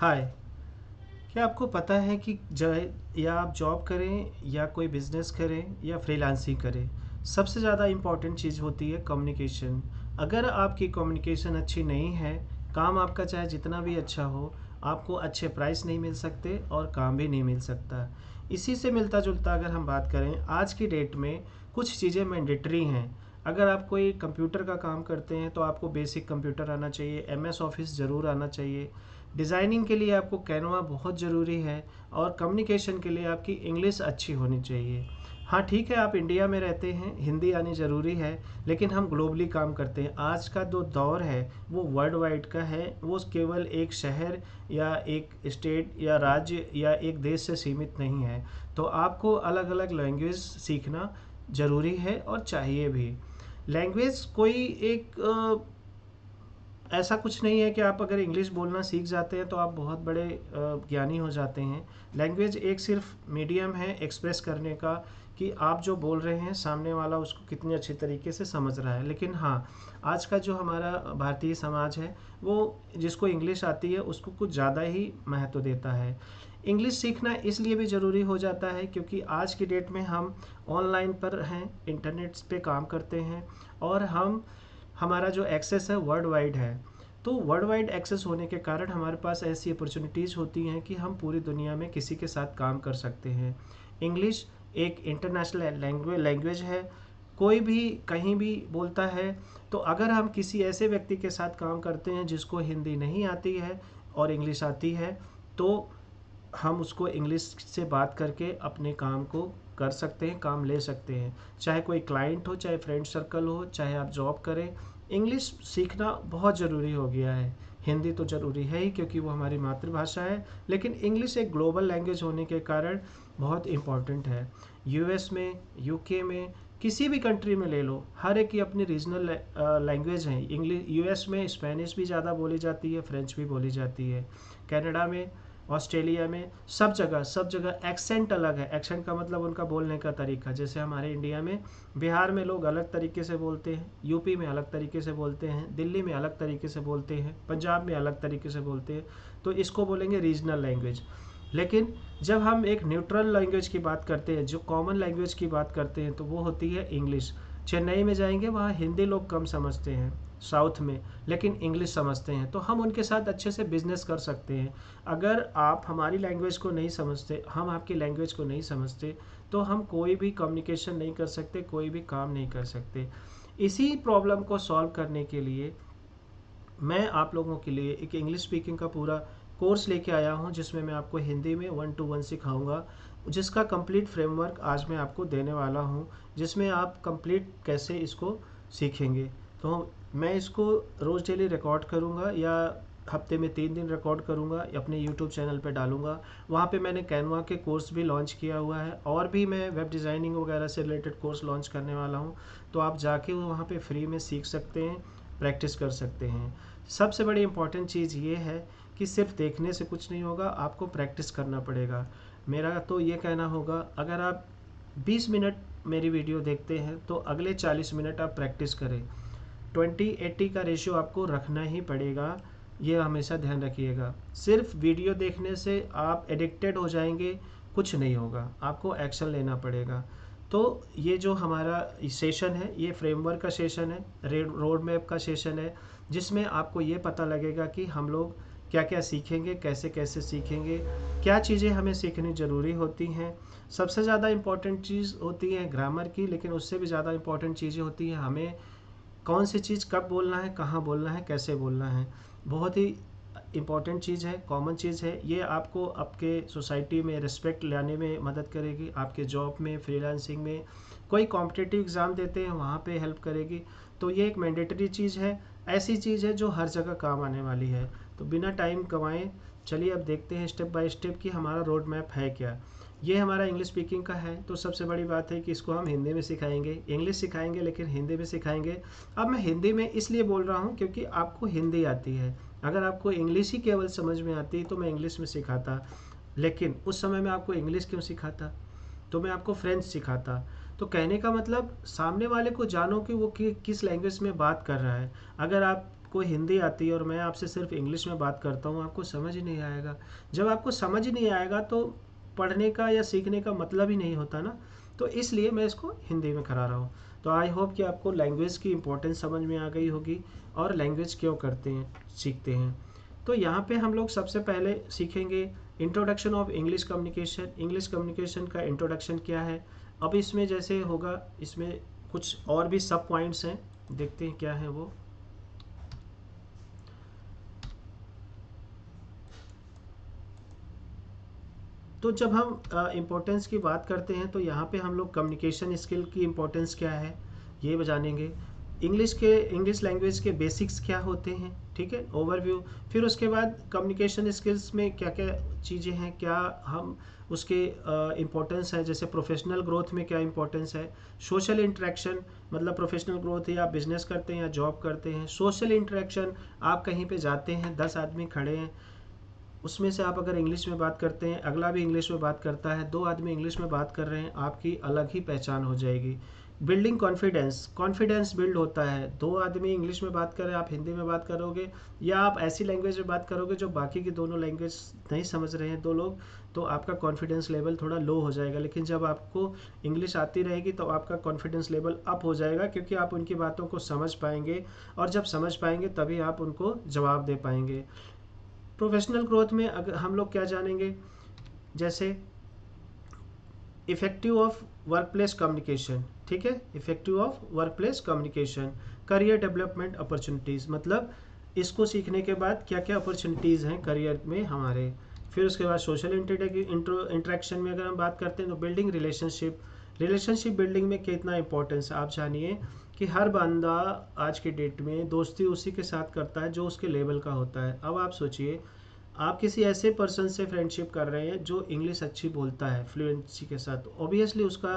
हाय। क्या आपको पता है कि या आप जॉब करें या कोई बिजनेस करें या फ्रीलांसिंग करें, सबसे ज़्यादा इम्पॉर्टेंट चीज़ होती है कम्युनिकेशन। अगर आपकी कम्युनिकेशन अच्छी नहीं है, काम आपका चाहे जितना भी अच्छा हो, आपको अच्छे प्राइस नहीं मिल सकते और काम भी नहीं मिल सकता। इसी से मिलता जुलता अगर हम बात करें, आज की डेट में कुछ चीज़ें मैंडेटरी हैं। अगर आप कोई कंप्यूटर का काम करते हैं तो आपको बेसिक कंप्यूटर आना चाहिए, एमएस ऑफिस ज़रूर आना चाहिए। डिज़ाइनिंग के लिए आपको कैनवा बहुत ज़रूरी है और कम्युनिकेशन के लिए आपकी इंग्लिश अच्छी होनी चाहिए। हाँ ठीक है, आप इंडिया में रहते हैं, हिंदी आनी ज़रूरी है, लेकिन हम ग्लोबली काम करते हैं। आज का जो दौर है वो वर्ल्ड वाइड का है, वो केवल एक शहर या एक स्टेट या राज्य या एक देश से सीमित नहीं है। तो आपको अलग अलग लैंग्वेज सीखना ज़रूरी है और चाहिए भी। लैंग्वेज कोई एक ऐसा कुछ नहीं है कि आप अगर इंग्लिश बोलना सीख जाते हैं तो आप बहुत बड़े ज्ञानी हो जाते हैं। लैंग्वेज एक सिर्फ मीडियम है एक्सप्रेस करने का, कि आप जो बोल रहे हैं सामने वाला उसको कितने अच्छे तरीके से समझ रहा है। लेकिन हाँ, आज का जो हमारा भारतीय समाज है वो जिसको इंग्लिश आती है उसको कुछ ज़्यादा ही महत्व देता है। इंग्लिश सीखना इसलिए भी ज़रूरी हो जाता है क्योंकि आज की डेट में हम ऑनलाइन पर हैं, इंटरनेट पे काम करते हैं और हमारा जो एक्सेस है वर्ल्ड वाइड है। तो वर्ल्ड वाइड एक्सेस होने के कारण हमारे पास ऐसी अपॉर्चुनिटीज़ होती हैं कि हम पूरी दुनिया में किसी के साथ काम कर सकते हैं। इंग्लिश एक इंटरनेशनल लैंग्वेज है। कोई भी कहीं भी बोलता है। तो अगर हम किसी ऐसे व्यक्ति के साथ काम करते हैं जिसको हिंदी नहीं आती है और इंग्लिश आती है, तो हम उसको इंग्लिश से बात करके अपने काम को कर सकते हैं, काम ले सकते हैं। चाहे कोई क्लाइंट हो, चाहे फ्रेंड सर्कल हो, चाहे आप जॉब करें, इंग्लिश सीखना बहुत ज़रूरी हो गया है। हिंदी तो ज़रूरी है ही क्योंकि वो हमारी मातृभाषा है, लेकिन इंग्लिश एक ग्लोबल लैंग्वेज होने के कारण बहुत इम्पॉर्टेंट है। यूएस में, यूके में, किसी भी कंट्री में ले लो, हर एक की अपनी रीजनल लैंग्वेज है। इंग्लिश यूएस में स्पेनिश भी ज़्यादा बोली जाती है, फ्रेंच भी बोली जाती है। कनाडा में, ऑस्ट्रेलिया में, सब जगह एक्सेंट अलग है। एक्सेंट का मतलब उनका बोलने का तरीका। जैसे हमारे इंडिया में बिहार में लोग अलग तरीके से बोलते हैं, यूपी में अलग तरीके से बोलते हैं, दिल्ली में अलग तरीके से बोलते हैं, पंजाब में अलग तरीके से बोलते हैं। तो इसको बोलेंगे रीजनल लैंग्वेज। लेकिन जब हम एक न्यूट्रल लैंग्वेज की बात करते हैं, जो कॉमन लैंग्वेज की बात करते हैं, तो वो होती है इंग्लिश। चेन्नई में जाएंगे, वहाँ हिंदी लोग कम समझते हैं, साउथ में, लेकिन इंग्लिश समझते हैं। तो हम उनके साथ अच्छे से बिजनेस कर सकते हैं। अगर आप हमारी लैंग्वेज को नहीं समझते, हम आपकी लैंग्वेज को नहीं समझते, तो हम कोई भी कम्युनिकेशन नहीं कर सकते, कोई भी काम नहीं कर सकते। इसी प्रॉब्लम को सॉल्व करने के लिए मैं आप लोगों के लिए एक इंग्लिश स्पीकिंग का पूरा कोर्स लेके आया हूँ, जिसमें मैं आपको हिंदी में 1 to 1 सिखाऊंगा, जिसका कंप्लीट फ्रेमवर्क आज मैं आपको देने वाला हूँ, जिसमें आप कंप्लीट कैसे इसको सीखेंगे। तो मैं इसको रोज़ डेली रिकॉर्ड करूँगा या हफ्ते में 3 दिन रिकॉर्ड करूँगा, अपने यूट्यूब चैनल पे डालूँगा। वहाँ पे मैंने कैनवा के कोर्स भी लॉन्च किया हुआ है और भी मैं वेब डिज़ाइनिंग वगैरह से रिलेटेड कोर्स लॉन्च करने वाला हूँ। तो आप जाके वहाँ पे फ्री में सीख सकते हैं, प्रैक्टिस कर सकते हैं। सबसे बड़ी इम्पॉर्टेंट चीज़ ये है कि सिर्फ देखने से कुछ नहीं होगा, आपको प्रैक्टिस करना पड़ेगा। मेरा तो ये कहना होगा, अगर आप 20 मिनट मेरी वीडियो देखते हैं तो अगले 40 मिनट आप प्रैक्टिस करें। 20-80 का रेशियो आपको रखना ही पड़ेगा, ये हमेशा ध्यान रखिएगा। सिर्फ वीडियो देखने से आप एडिक्टेड हो जाएंगे, कुछ नहीं होगा, आपको एक्शन लेना पड़ेगा। तो ये जो हमारा सेशन है, ये फ्रेमवर्क का सेशन है, रोड मैप का सेशन है, जिसमें आपको ये पता लगेगा कि हम लोग क्या क्या सीखेंगे, कैसे कैसे सीखेंगे, क्या चीज़ें हमें सीखनी ज़रूरी होती हैं। सबसे ज़्यादा इम्पॉर्टेंट चीज़ होती है ग्रामर की, लेकिन उससे भी ज़्यादा इम्पॉर्टेंट चीज़ें होती हैं हमें कौन सी चीज़ कब बोलना है, कहाँ बोलना है, कैसे बोलना है। बहुत ही इम्पॉर्टेंट चीज़ है, कॉमन चीज़ है। ये आपको आपके सोसाइटी में रिस्पेक्ट लाने में मदद करेगी, आपके जॉब में, फ्रीलांसिंग में, कोई कॉम्पिटिटिव एग्ज़ाम देते हैं वहाँ पे हेल्प करेगी। तो ये एक मैंडेटरी चीज़ है, ऐसी चीज़ है जो हर जगह काम आने वाली है। तो बिना टाइम गंवाए चलिए अब देखते हैं स्टेप बाय स्टेप कि हमारा रोड मैप है क्या। ये हमारा इंग्लिश स्पीकिंग का है, तो सबसे बड़ी बात है कि इसको हम हिंदी में सिखाएंगे, इंग्लिश सिखाएंगे लेकिन हिंदी में सिखाएंगे। अब मैं हिंदी में इसलिए बोल रहा हूँ क्योंकि आपको हिंदी आती है। अगर आपको इंग्लिश ही केवल समझ में आती तो मैं इंग्लिश में सिखाता, लेकिन उस समय मैं आपको इंग्लिश क्यों सिखाता, तो मैं आपको फ्रेंच सिखाता। तो कहने का मतलब सामने वाले को जानो कि वो किस लैंग्वेज में बात कर रहा है। अगर आप आपको हिंदी आती है और मैं आपसे सिर्फ इंग्लिश में बात करता हूँ, आपको समझ ही नहीं आएगा। जब आपको समझ ही नहीं आएगा तो पढ़ने का या सीखने का मतलब ही नहीं होता ना। तो इसलिए मैं इसको हिंदी में करा रहा हूँ। तो आई होप कि आपको लैंग्वेज की इम्पोर्टेंस समझ में आ गई होगी और लैंग्वेज क्यों करते हैं, सीखते हैं। तो यहाँ पे हम लोग सबसे पहले सीखेंगे introduction of English communication. English communication का इंट्रोडक्शन क्या है। अब इसमें जैसे होगा, इसमें कुछ और भी सब पॉइंट्स हैं, देखते हैं क्या है वो। तो जब हम इम्पोर्टेंस की बात करते हैं तो यहाँ पे हम लोग कम्युनिकेशन स्किल की इम्पोर्टेंस क्या है ये जानेंगे। इंग्लिश लैंग्वेज के बेसिक्स क्या होते हैं, ठीक है, ओवरव्यू। फिर उसके बाद कम्युनिकेशन स्किल्स में क्या क्या चीज़ें हैं, क्या हम उसके इम्पोर्टेंस है, जैसे प्रोफेशनल ग्रोथ में क्या इम्पोर्टेंस है। सोशल इंटरेक्शन, मतलब प्रोफेशनल ग्रोथ या बिजनेस करते हैं या जॉब करते हैं। सोशल इंटरेक्शन, आप कहीं पे जाते हैं, 10 आदमी खड़े हैं, उसमें से आप अगर इंग्लिश में बात करते हैं, अगला भी इंग्लिश में बात करता है, 2 आदमी इंग्लिश में बात कर रहे हैं, आपकी अलग ही पहचान हो जाएगी। बिल्डिंग कॉन्फिडेंस, कॉन्फिडेंस बिल्ड होता है। 2 आदमी इंग्लिश में बात कर रहे हैं, आप हिंदी में बात करोगे या आप ऐसी लैंग्वेज में बात करोगे जो बाकी की दोनों लैंग्वेज नहीं समझ रहे हैं 2 लोग, तो आपका कॉन्फिडेंस लेवल थोड़ा लो हो जाएगा। लेकिन जब आपको इंग्लिश आती रहेगी तो आपका कॉन्फिडेंस लेवल अप हो जाएगा, क्योंकि आप उनकी बातों को समझ पाएंगे, और जब समझ पाएंगे तभी आप उनको जवाब दे पाएंगे। प्रोफेशनल ग्रोथ में अगर हम लोग क्या जानेंगे, जैसे effective of work place communication, ठीक है, effective of work place communication. Career development opportunities, मतलब इसको सीखने के बाद क्या क्या अपॉर्चुनिटीज़ हैं करियर में हमारे। फिर उसके बाद सोशल इंटरेक्शन में अगर हम बात करते हैं तो बिल्डिंग रिलेशनशिप, रिलेशनशिप बिल्डिंग में कितना इंपॉर्टेंस है आप जानिए। कि हर बंदा आज के डेट में दोस्ती उसी के साथ करता है जो उसके लेवल का होता है। अब आप सोचिए, आप किसी ऐसे पर्सन से फ्रेंडशिप कर रहे हैं जो इंग्लिश अच्छी बोलता है फ्लुएंसी के साथ, ऑब्वियसली उसका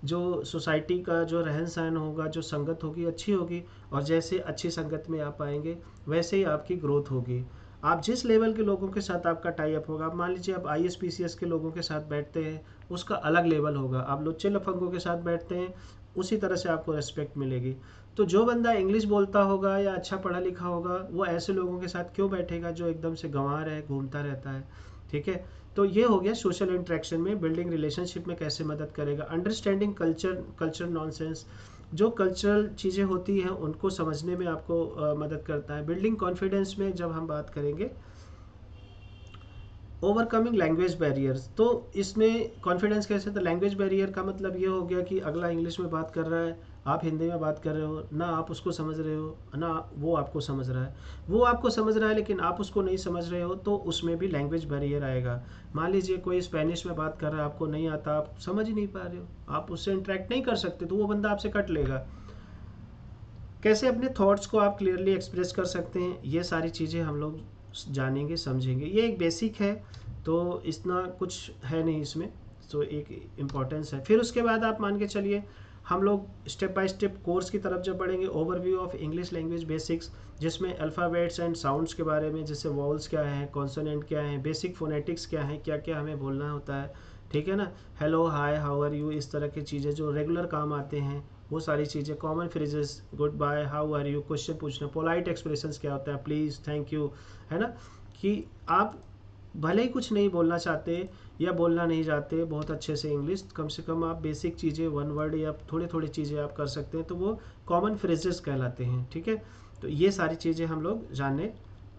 जो सोसाइटी का जो रहन सहन होगा, जो संगत होगी अच्छी होगी, और जैसे अच्छी संगत में आप आएंगे वैसे ही आपकी ग्रोथ होगी। आप जिस लेवल के लोगों के साथ आपका टाई अप होगा, आप मान लीजिए आप ISPCS के लोगों के साथ बैठते हैं, उसका अलग लेवल होगा। आप लुच्चे लफंगों के साथ बैठते हैं, उसी तरह से आपको रेस्पेक्ट मिलेगी। तो जो बंदा इंग्लिश बोलता होगा या अच्छा पढ़ा लिखा होगा, वो ऐसे लोगों के साथ क्यों बैठेगा जो एकदम से गंवार है, घूमता रहता है, ठीक है। तो ये हो गया सोशल इंटरेक्शन में, बिल्डिंग रिलेशनशिप में कैसे मदद करेगा। अंडरस्टैंडिंग कल्चर नॉनसेंस, जो कल्चरल चीज़ें होती हैं उनको समझने में आपको मदद करता है। बिल्डिंग कॉन्फिडेंस में जब हम बात करेंगे, ओवरकमिंग लैंग्वेज बैरियर्स, तो इसमें कॉन्फिडेंस कैसे, तो लैंग्वेज बैरियर का मतलब ये हो गया कि अगला इंग्लिश में बात कर रहा है, आप हिंदी में बात कर रहे हो ना, आप उसको समझ रहे हो ना वो आपको समझ रहा है। वो आपको समझ रहा है लेकिन आप उसको नहीं समझ रहे हो, तो उसमें भी लैंग्वेज बैरियर आएगा। मान लीजिए कोई स्पेनिश में बात कर रहा है, आपको नहीं आता, आप समझ ही नहीं पा रहे हो, आप उससे इंटरेक्ट नहीं कर सकते, तो वो बंदा आपसे कट लेगा। कैसे अपने थॉट्स को आप क्लियरली एक्सप्रेस कर सकते हैं, ये सारी चीज़ें हम लोग जानेंगे, समझेंगे। ये एक बेसिक है, तो इतना कुछ है नहीं इसमें, तो एक इम्पॉर्टेंस है। फिर उसके बाद आप मान के चलिए हम लोग स्टेप बाय स्टेप कोर्स की तरफ जब बढ़ेंगे, overview of English language basics, जिसमें अल्फ़ाबेट्स एंड साउंड्स के बारे में, जैसे वॉवल्स क्या हैं, कॉन्सोनेंट क्या हैं, बेसिक फोनेटिक्स क्या हैं, क्या क्या हमें बोलना होता है, ठीक है ना। Hello, hi, how are you, इस तरह की चीज़ें जो रेगुलर काम आते हैं, वो सारी चीज़ें, common phrases, good bye, how are you, question पूछना, पोलाइट एक्सप्रेशंस क्या होता है, प्लीज़, थैंक यू, है ना। कि आप भले ही कुछ नहीं बोलना चाहते या बोलना नहीं चाहते बहुत अच्छे से इंग्लिश, कम से कम आप बेसिक चीज़ें, 1 वर्ड या थोड़ी थोड़ी चीज़ें आप कर सकते हैं, तो वो कॉमन फ्रेजेस कहलाते हैं, ठीक है। तो ये सारी चीज़ें हम लोग जानने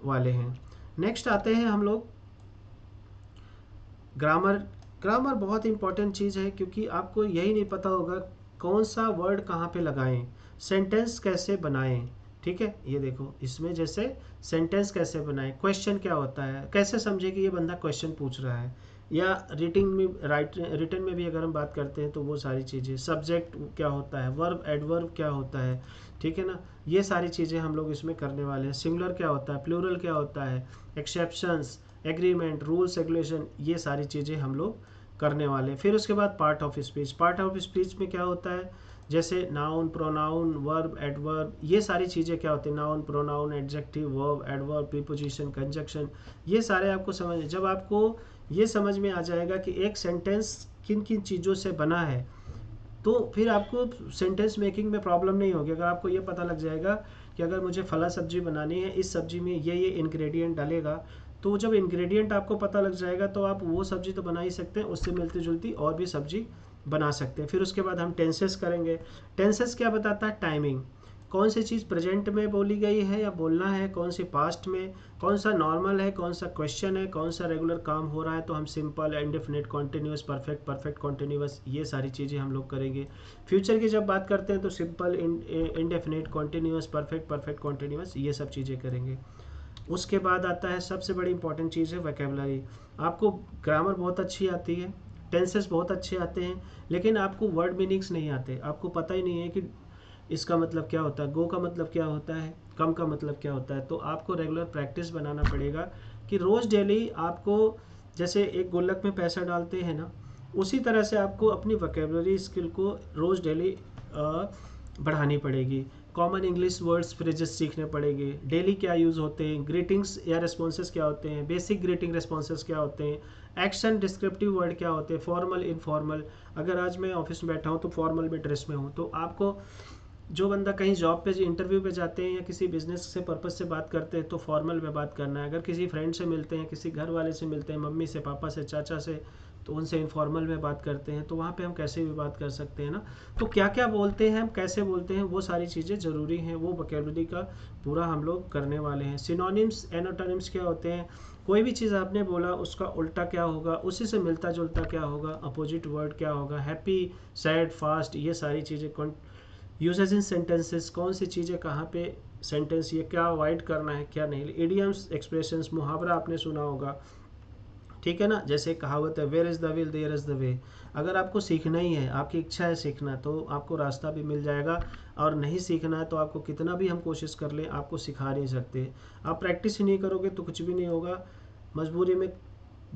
वाले हैं। नेक्स्ट आते हैं हम लोग ग्रामर। ग्रामर बहुत इंपॉर्टेंट चीज़ है, क्योंकि आपको यही नहीं पता होगा कौन सा वर्ड कहाँ पे लगाएं, सेंटेंस कैसे बनाएं, ठीक है। ये देखो इसमें जैसे सेंटेंस कैसे बनाएं, क्वेश्चन क्या होता है, कैसे समझे कि ये बंदा क्वेश्चन पूछ रहा है, या रिटन में भी अगर हम बात करते हैं तो वो सारी चीज़ें, सब्जेक्ट क्या होता है, वर्ब एडवर्ब क्या होता है, ठीक है ना। ये सारी चीज़ें हम लोग इसमें करने वाले हैं। सिंगुलर क्या होता है, प्लूरल क्या होता है, एक्सेप्शंस, एग्रीमेंट, रूल्स रेगुलेशन, ये सारी चीज़ें हम लोग करने वाले हैं। फिर उसके बाद part of speech, part of speech में क्या होता है, जैसे नाउन, प्रोनाउन, वर्ब, एडवर्ब, ये सारी चीज़ें क्या होती है, noun, pronoun, adjective, verb, adverb, preposition, conjunction, ये सारे आपको समझ, जब आपको ये समझ में आ जाएगा कि एक सेंटेंस किन किन चीज़ों से बना है, तो फिर आपको सेंटेंस मेकिंग में प्रॉब्लम नहीं होगी। अगर आपको ये पता लग जाएगा कि अगर मुझे फला सब्जी बनानी है, इस सब्जी में ये इंग्रेडिएंट डालेगा। तो जब इंग्रेडिएंट आपको पता लग जाएगा तो आप वो सब्जी तो बना ही सकते हैं, उससे मिलती जुलती और भी सब्जी बना सकते हैं। फिर उसके बाद हम टेंसेस करेंगे। टेंसेस क्या बताता है? टाइमिंग, कौन सी चीज़ प्रेजेंट में बोली गई है या बोलना है, कौन सी पास्ट में, कौन सा नॉर्मल है, कौन सा क्वेश्चन है, कौन सा रेगुलर काम हो रहा है। तो हम simple, indefinite, continuous, perfect, perfect continuous, ये सारी चीज़ें हम लोग करेंगे। फ्यूचर की जब बात करते हैं तो simple, indefinite, continuous, perfect, perfect continuous, ये सब चीज़ें करेंगे। उसके बाद आता है सबसे बड़ी इंपॉर्टेंट चीज़ है वोकैबुलरी। आपको ग्रामर बहुत अच्छी आती है, टेंसेस बहुत अच्छे आते हैं, लेकिन आपको वर्ड मीनिंग्स नहीं आते। आपको पता ही नहीं है कि इसका मतलब क्या होता है, गो का मतलब क्या होता है, कम का मतलब क्या होता है। तो आपको रेगुलर प्रैक्टिस बनाना पड़ेगा कि रोज़ डेली आपको, जैसे एक गुल्लक में पैसा डालते हैं ना, उसी तरह से आपको अपनी वोकैबुलरी स्किल को रोज़ डेली बढ़ानी पड़ेगी। कॉमन इंग्लिश वर्ड्स, फ्रेजेस सीखने पड़ेंगे। डेली क्या यूज़ होते हैं, ग्रीटिंग्स या रिस्पॉन्सेस क्या होते हैं, बेसिक ग्रीटिंग रिस्पॉन्सेस क्या होते हैं, एक्शन डिस्क्रिप्टिव वर्ड क्या होते हैं, फॉर्मल, इनफॉर्मल। अगर आज मैं ऑफिस में बैठा हूँ तो फॉर्मल में ड्रेस में हूँ, तो आपको, जो बंदा कहीं जॉब पे, इंटरव्यू पे जाते हैं या किसी बिजनेस से पर्पज से बात करते हैं तो फॉर्मल में बात करना है। अगर किसी फ्रेंड से मिलते हैं, किसी घर वाले से मिलते हैं, मम्मी से, पापा से, चाचा से, तो उनसे इनफॉर्मल में बात करते हैं। तो वहाँ पे हम कैसे भी बात कर सकते हैं ना। तो क्या क्या बोलते हैं हम, कैसे बोलते हैं, वो सारी चीज़ें ज़रूरी हैं। वो वोकैबुलरी का पूरा हम लोग करने वाले हैं। सिनोनिम्स, एनोटोनिम्स क्या होते हैं, कोई भी चीज़ आपने बोला उसका उल्टा क्या होगा, उसी से मिलता जुलता क्या होगा, अपोजिट वर्ड क्या होगा, हैप्पी, सैड, फास्ट, ये सारी चीज़ें। यूजेज इन सेंटेंसेस, कौन सी चीज़ें कहाँ पे सेंटेंस, ये क्या अवॉइड करना है क्या नहीं। इडियम्स, एक्सप्रेशंस, मुहावरा आपने सुना होगा, ठीक है ना। जैसे कहावत है, where is the will there is the way. अगर आपको सीखना ही है, आपकी इच्छा है सीखना, तो आपको रास्ता भी मिल जाएगा। और नहीं सीखना है तो आपको कितना भी हम कोशिश कर लें, आपको सिखा नहीं सकते। आप प्रैक्टिस ही नहीं करोगे तो कुछ भी नहीं होगा। मजबूरी में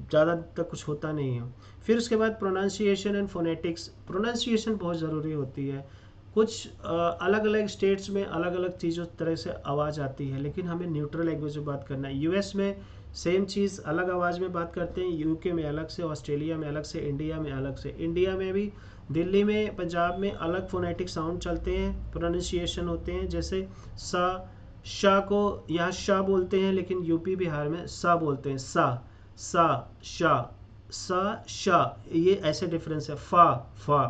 ज़्यादा तक कुछ होता नहीं है। फिर उसके बाद प्रोनाउंसिएशन एंड फोनेटिक्स। प्रोनाउंसिएशन बहुत ज़रूरी होती है। कुछ अलग अलग स्टेट्स में अलग अलग चीज़ों तरह से आवाज़ आती है, लेकिन हमें न्यूट्रल लैंग्वेज में बात करना है। यूएस में सेम चीज़ अलग आवाज़ में बात करते हैं, यूके में अलग से, ऑस्ट्रेलिया में अलग से, इंडिया में अलग से। इंडिया में भी दिल्ली में, पंजाब में अलग फोनेटिक साउंड चलते हैं, प्रोनाउंसिएशन होते हैं। जैसे सा, शाह को यहाँ शाह बोलते हैं, लेकिन यूपी बिहार में सा बोलते हैं। सा, शाह, सा, शाह, ये ऐसे डिफरेंस है। फा, फा,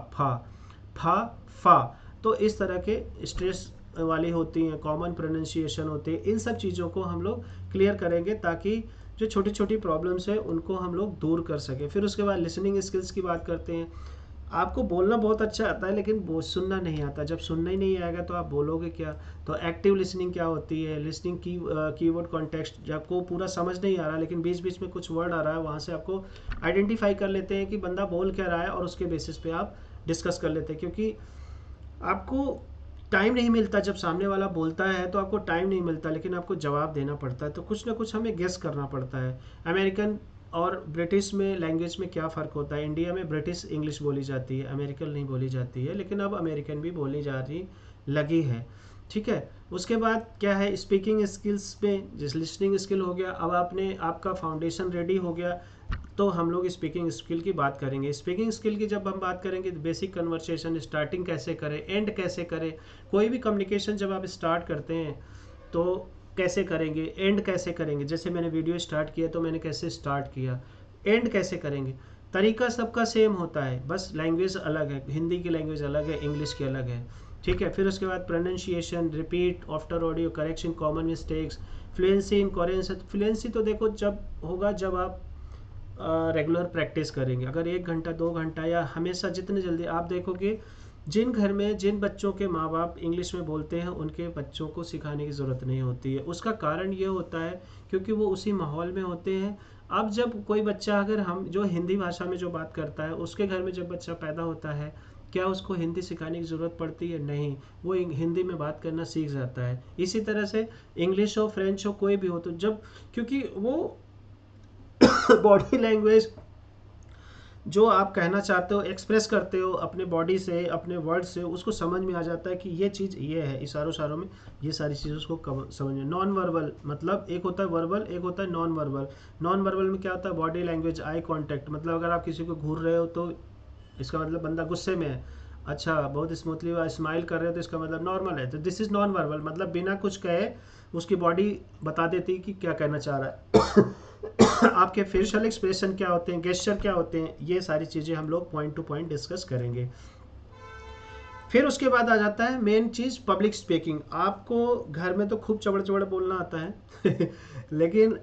फा, फा। तो इस तरह के स्ट्रेस वाली होती हैं, कॉमन प्रोनाउंसिएशन होते हैं। इन सब चीज़ों को हम लोग क्लियर करेंगे ताकि जो छोटी छोटी प्रॉब्लम्स है उनको हम लोग दूर कर सकें। फिर उसके बाद लिसनिंग स्किल्स की बात करते हैं। आपको बोलना बहुत अच्छा आता है, लेकिन वो सुनना नहीं आता। जब सुनना ही नहीं आएगा तो आप बोलोगे क्या। तो एक्टिव लिसनिंग क्या होती है, लिसनिंग की कीवर्ड कॉन्टेक्स्ट, जब आपको पूरा समझ नहीं आ रहा लेकिन बीच बीच में कुछ वर्ड आ रहा है, वहाँ से आपको आइडेंटिफाई कर लेते हैं कि बंदा बोल क्या रहा है, और उसके बेसिस पे आप डिस्कस कर लेते हैं। क्योंकि आपको टाइम नहीं मिलता, जब सामने वाला बोलता है तो आपको टाइम नहीं मिलता, लेकिन आपको जवाब देना पड़ता है। तो कुछ ना कुछ हमें गेस करना पड़ता है। अमेरिकन और ब्रिटिश में लैंग्वेज में क्या फ़र्क होता है। इंडिया में ब्रिटिश इंग्लिश बोली जाती है, अमेरिकन नहीं बोली जाती है, लेकिन अब अमेरिकन भी बोली जा रही लगी है, ठीक है। उसके बाद क्या है, स्पीकिंग स्किल्स पे, जिस लिसनिंग स्किल हो गया, अब आपने, आपका फाउंडेशन रेडी हो गया, तो हम लोग स्पीकिंग स्किल की बात करेंगे। स्पीकिंग स्किल की जब हम बात करेंगे तो बेसिक कन्वर्सेशन, स्टार्टिंग कैसे करें, एंड कैसे करें। कोई भी कम्युनिकेशन जब आप स्टार्ट करते हैं तो कैसे करेंगे, एंड कैसे करेंगे। जैसे मैंने वीडियो स्टार्ट किया तो मैंने कैसे स्टार्ट किया, एंड कैसे करेंगे। तरीका सबका सेम होता है, बस लैंग्वेज अलग है। हिंदी की लैंग्वेज अलग है, इंग्लिश की अलग है, ठीक है। फिर उसके बाद pronunciation, repeat after audio, correction, common mistakes, fluency in Korean. Fluency तो देखो जब होगा जब आप रेगुलर प्रैक्टिस करेंगे। अगर 1 घंटा 2 घंटा या हमेशा, जितने जल्दी आप देखोगे, जिन घर में जिन बच्चों के माँ बाप इंग्लिश में बोलते हैं उनके बच्चों को सिखाने की ज़रूरत नहीं होती है। उसका कारण ये होता है क्योंकि वो उसी माहौल में होते हैं। अब जब कोई बच्चा, अगर हम जो हिंदी भाषा में जो बात करता है, उसके घर में जब बच्चा पैदा होता है, क्या उसको हिंदी सिखाने की ज़रूरत पड़ती है? नहीं, वो हिंदी में बात करना सीख जाता है। इसी तरह से इंग्लिश हो, फ्रेंच हो, कोई भी हो, तो जब, क्योंकि वो बॉडी लैंग्वेज जो आप कहना चाहते हो, एक्सप्रेस करते हो अपने बॉडी से, अपने वर्ड से, उसको समझ में आ जाता है कि ये चीज़ ये है। इशारों में ये सारी चीज़ें उसको समझ में। नॉन वर्बल मतलब, एक होता है वर्बल, एक होता है नॉन वर्बल। नॉन वर्बल में क्या होता है, बॉडी लैंग्वेज, आई कांटेक्ट, मतलब अगर आप किसी को घूर रहे हो तो इसका मतलब बंदा गुस्से में है। अच्छा, बहुत स्मूथली स्माइल कर रहे हो तो इसका मतलब नॉर्मल है, तो दिस इज नॉन वर्बल, मतलब बिना कुछ कहे उसकी बॉडी बता देती है कि क्या कहना चाह रहा है। आपके फेशियल एक्सप्रेशन क्या होते हैं, गेस्चर क्या होते हैं, ये सारी चीज़ें हम लोग पॉइंट टू पॉइंट डिस्कस करेंगे। फिर उसके बाद आ जाता है मेन चीज़, पब्लिक स्पीकिंग। आपको घर में तो खूब चबड़ चबड़ बोलना आता है लेकिन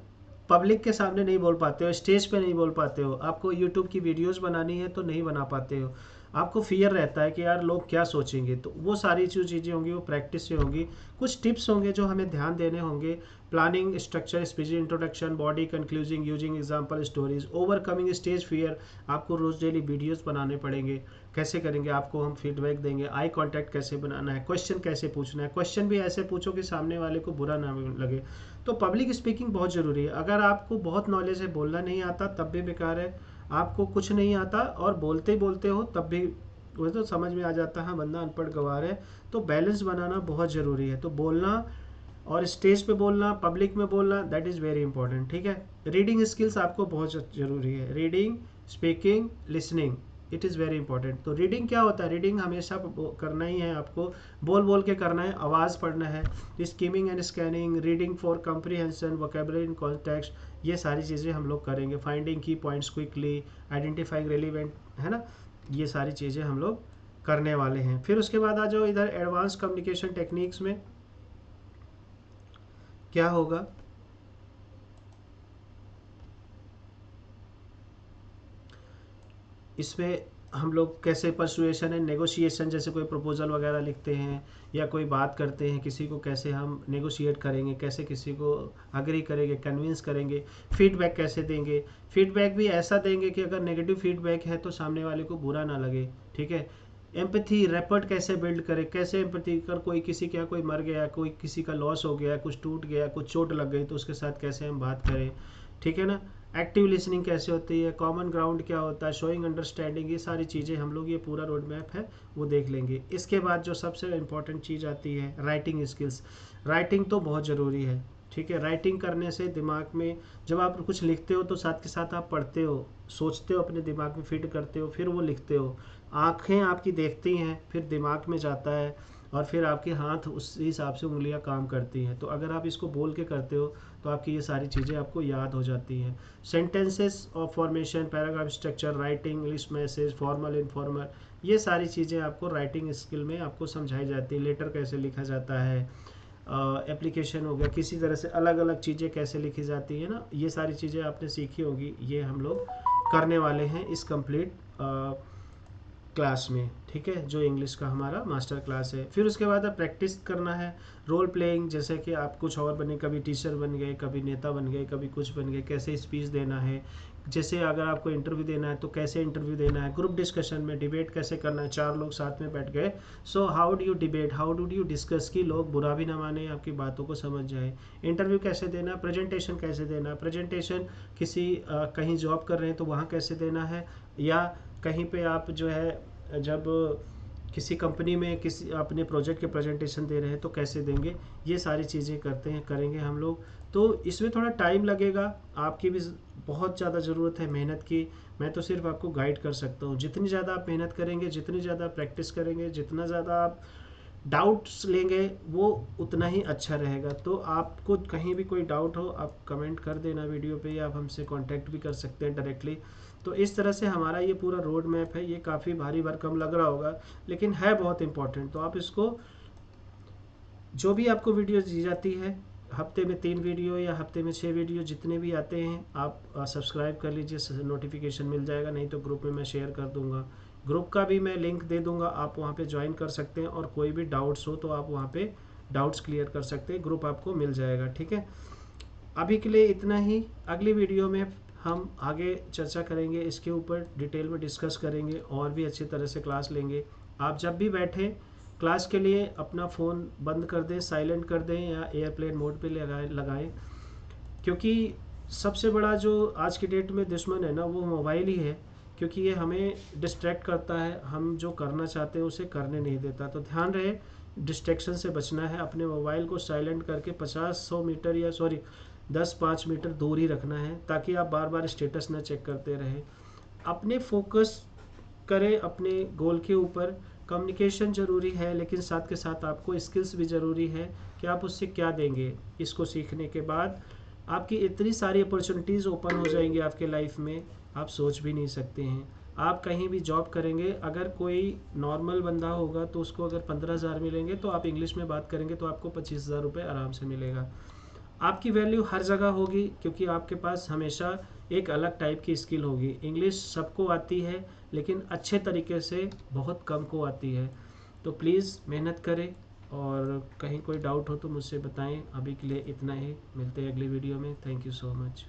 पब्लिक के सामने नहीं बोल पाते हो, स्टेज पे नहीं बोल पाते हो, आपको यूट्यूब की वीडियोस बनानी है तो नहीं बना पाते हो, आपको फियर रहता है कि यार लोग क्या सोचेंगे। तो वो सारी जो चीज़ें होंगी वो प्रैक्टिस से होंगी। कुछ टिप्स होंगे जो हमें ध्यान देने होंगे, planning, structure, speech introduction, body concluding, using example stories, overcoming stage fear. आपको रोज डेली वीडियोस बनाने पड़ेंगे। कैसे करेंगे, आपको हम फीडबैक देंगे। आई कांटेक्ट कैसे बनाना है, क्वेश्चन कैसे पूछना है, क्वेश्चन भी ऐसे पूछो कि सामने वाले को बुरा ना लगे। तो पब्लिक स्पीकिंग बहुत ज़रूरी है। अगर आपको बहुत नॉलेज है, बोलना नहीं आता तब भी बेकार है, आपको कुछ नहीं आता और बोलते ही बोलते हो तब भी वो तो समझ में आ जाता है बंदा अनपढ़ गंवार है। तो बैलेंस बनाना बहुत ज़रूरी है। तो बोलना और स्टेज पे बोलना, पब्लिक में बोलना, दैट इज़ वेरी इंपॉर्टेंट। ठीक है। रीडिंग स्किल्स आपको बहुत ज़रूरी है, reading, speaking, listening, it is very important. तो रीडिंग क्या होता है, रीडिंग हमेशा करना ही है आपको, बोल बोल के करना है, आवाज़ पढ़ना है। Skimming and scanning, reading for comprehension, vocabulary in context, ये सारी चीज़ें हम लोग करेंगे। फाइंडिंग की पॉइंट्स क्विकली, आइडेंटिफाइंग रेलिवेंट, है ना, ये सारी चीज़ें हम लोग करने वाले हैं। फिर उसके बाद आ जाओ इधर एडवांस कम्युनिकेशन टेक्निक्स में क्या होगा। इसमें हम लोग कैसे परसुएशन एंड नेगोशिएशन, जैसे कोई प्रपोजल वगैरह लिखते हैं या कोई बात करते हैं किसी को, कैसे हम नेगोशिएट करेंगे, कैसे किसी को अग्री करेंगे, कन्विंस करेंगे। फीडबैक कैसे देंगे, फीडबैक भी ऐसा देंगे कि अगर नेगेटिव फीडबैक है तो सामने वाले को बुरा ना लगे। ठीक है। एम्पैथी, रैपर्ट कैसे बिल्ड करें, कैसे एम्पैथी कर, कोई किसी क्या, कोई मर गया, कोई किसी का लॉस हो गया, कुछ टूट गया, कुछ चोट लग गई, तो उसके साथ कैसे हम बात करें। ठीक है ना। एक्टिव लिसनिंग कैसे होती है, कॉमन ग्राउंड क्या होता है, शोइंग अंडरस्टैंडिंग, ये सारी चीज़ें हम लोग, ये पूरा रोड मैप है वो देख लेंगे। इसके बाद जो सबसे इम्पोर्टेंट चीज़ आती है, राइटिंग स्किल्स। राइटिंग तो बहुत ज़रूरी है। ठीक है। राइटिंग करने से दिमाग में, जब आप कुछ लिखते हो तो साथ के साथ आप पढ़ते हो, सोचते हो, अपने दिमाग में फिट करते हो, फिर वो लिखते हो। आँखें आपकी देखती हैं, फिर दिमाग में जाता है, और फिर आपके हाथ उस हिसाब से उंगलियां काम करती हैं। तो अगर आप इसको बोल के करते हो तो आपकी ये सारी चीज़ें आपको याद हो जाती हैं। सेंटेंसेस और formation, paragraph structure, writing, English message, formal, informal, ये सारी चीज़ें आपको राइटिंग स्किल में आपको समझाई जाती है। लेटर कैसे लिखा जाता है, एप्लीकेशन हो गया, किसी तरह से अलग अलग चीज़ें कैसे लिखी जाती है ना, ये सारी चीज़ें आपने सीखी होगी। ये हम लोग करने वाले हैं इस कंप्लीट क्लास में। ठीक है। जो इंग्लिश का हमारा मास्टर क्लास है। फिर उसके बाद आप प्रैक्टिस करना है, रोल प्लेइंग, जैसे कि आप कुछ और बने, कभी टीचर बन गए, कभी नेता बन गए, कभी कुछ बन गए, कैसे स्पीच देना है। जैसे अगर आपको इंटरव्यू देना है तो कैसे इंटरव्यू देना है। ग्रुप डिस्कशन में डिबेट कैसे करना है, चार लोग साथ में बैठ गए, so how do you debate, how do you discuss, कि लोग बुरा भी ना माने, आपकी बातों को समझ जाए। इंटरव्यू कैसे देना, प्रेजेंटेशन कैसे देना, प्रेजेंटेशन किसी कहीं जॉब कर रहे हैं तो वहाँ कैसे देना है, या कहीं पे आप जो है जब किसी कंपनी में किसी अपने प्रोजेक्ट के प्रेजेंटेशन दे रहे हैं तो कैसे देंगे। ये सारी चीज़ें करेंगे हम लोग। तो इसमें थोड़ा टाइम लगेगा, आपकी भी बहुत ज़्यादा ज़रूरत है मेहनत की। मैं तो सिर्फ आपको गाइड कर सकता हूँ। जितनी ज़्यादा आप मेहनत करेंगे, जितनी ज़्यादा प्रैक्टिस करेंगे, जितना ज़्यादा आप डाउट्स लेंगे, वो उतना ही अच्छा रहेगा। तो आपको कहीं भी कोई डाउट हो आप कमेंट कर देना वीडियो पे, या आप हमसे कांटेक्ट भी कर सकते हैं डायरेक्टली। तो इस तरह से हमारा ये पूरा रोड मैप है। ये काफ़ी भारी भरकम लग रहा होगा लेकिन है बहुत इंपॉर्टेंट। तो आप इसको, जो भी आपको वीडियो दी जाती है, हफ्ते में 3 वीडियो या हफ्ते में 6 वीडियो जितने भी आते हैं, आप सब्सक्राइब कर लीजिए, नोटिफिकेशन मिल जाएगा। नहीं तो ग्रुप में मैं शेयर कर दूंगा, ग्रुप का भी मैं लिंक दे दूंगा, आप वहाँ पे ज्वाइन कर सकते हैं। और कोई भी डाउट्स हो तो आप वहाँ पे डाउट्स क्लियर कर सकते हैं, ग्रुप आपको मिल जाएगा। ठीक है। अभी के लिए इतना ही। अगली वीडियो में हम आगे चर्चा करेंगे, इसके ऊपर डिटेल में डिस्कस करेंगे और भी अच्छी तरह से क्लास लेंगे। आप जब भी बैठें क्लास के लिए अपना फ़ोन बंद कर दें, साइलेंट कर दें, या एयरप्लेन मोड पे लगाएं, क्योंकि सबसे बड़ा जो आज की डेट में दुश्मन है ना, वो मोबाइल ही है। क्योंकि ये हमें डिस्ट्रैक्ट करता है, हम जो करना चाहते हैं उसे करने नहीं देता। तो ध्यान रहे, डिस्ट्रैक्शन से बचना है। अपने मोबाइल को साइलेंट करके 50-100 मीटर, या सॉरी 10-5 मीटर दूर ही रखना है, ताकि आप बार बार स्टेटस ना चेक करते रहें। अपने फोकस करें अपने गोल के ऊपर, कम्युनिकेशन ज़रूरी है, लेकिन साथ के साथ आपको स्किल्स भी ज़रूरी है कि आप उससे क्या देंगे। इसको सीखने के बाद आपकी इतनी सारी अपॉर्चुनिटीज़ ओपन हो जाएंगी आपके लाइफ में, आप सोच भी नहीं सकते हैं। आप कहीं भी जॉब करेंगे, अगर कोई नॉर्मल बंदा होगा तो उसको अगर 15,000 मिलेंगे, तो आप इंग्लिश में बात करेंगे तो आपको 25,000 रुपये आराम से मिलेगा। आपकी वैल्यू हर जगह होगी, क्योंकि आपके पास हमेशा एक अलग टाइप की स्किल होगी। इंग्लिश सबको आती है, लेकिन अच्छे तरीके से बहुत कम को आती है। तो प्लीज़ मेहनत करें, और कहीं कोई डाउट हो तो मुझसे बताएं। अभी के लिए इतना ही, मिलते हैं अगली वीडियो में। Thank you so much.